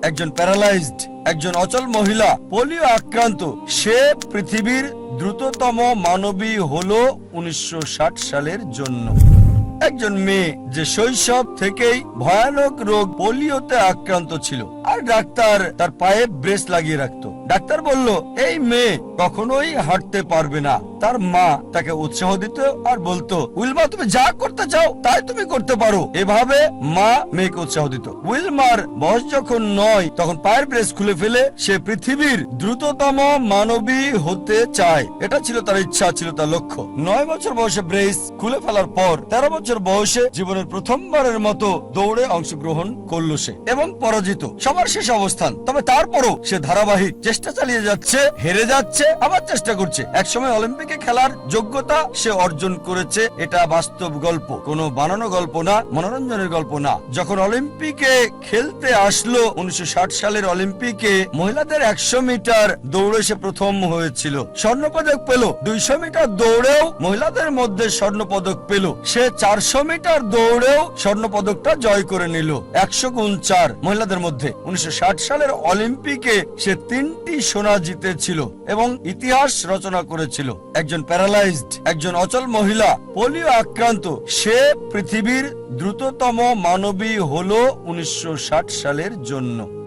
একজন প্যারালাইজড, একজন অচল মহিলা, পোলিও আক্রান্ত। সে পৃথিবীর দ্রুততম মানবী হলো 1960 সালের জন্য। একজন মেয়ে যে শৈশব থেকেই ভয়ানক রোগ পোলিওতে আক্রান্ত ছিল, আর ডাক্তার তার পায়ে ব্রেস লাগিয়ে রাখতো। ডাক্তার বলল এই মেয়ে কখনোই হাঁটতে পারবে না। তার মা তাকে উৎসাহ দিত আর বলতো, উইলমা তুমি যা করতে চাও তাই তুমি করতে পারো। এভাবে মা মেয়েকে উৎসাহ দিত। উইলমার বয়স যখন 9 তখন পায়ের ব্রেস খুলে ফেলে সে পৃথিবীর দ্রুততম মানবী হতে চায়। এটা ছিল তার ইচ্ছা, ছিল তার লক্ষ্য। 9 বছর বয়সে ব্রেস খুলে ফেলার পর 13 বছর বয়সে জীবনের প্রথমবারের মতো দৌড়ে অংশগ্রহণ করলো সে, এবং পরাজিত, সবার শেষ অবস্থান। তবে তারপরও সে ধারাবাহিক চেষ্টা চালিয়ে যাচ্ছে, হেরে যাচ্ছে, আবার চেষ্টা করছে। একসময় অলিম্পিকে খেলার যোগ্যতা সে অর্জন করেছে। এটা বাস্তব গল্প, কোনো বানানো গল্প না, মনোরঞ্জনের গল্প না। যখন অলিম্পিকে খেলতে আসলো 1960 সালের অলিম্পিকে মহিলাদের 100 মিটার দৌড়ে সে প্রথম হয়েছিল, স্বর্ণপদক পেল। 200 মিটার দৌড়েও মহিলাদের মধ্যে স্বর্ণপদক পেল। সে 400 মিটার দৌড়েও স্বর্ণপদকটা জয় করে নিল। 100 গুণ 4 মহিলাদের মধ্যে 1960 সালের অলিম্পিকে সে 3টি সোনা জিতেছিল এবং ইতিহাস রচনা করেছিল। একজন প্যারালাইজড, একজন অচল মহিলা, পোলিও আক্রান্ত। সে পৃথিবীর দ্রুততম মানবী হলো 1960 সালের জন্য।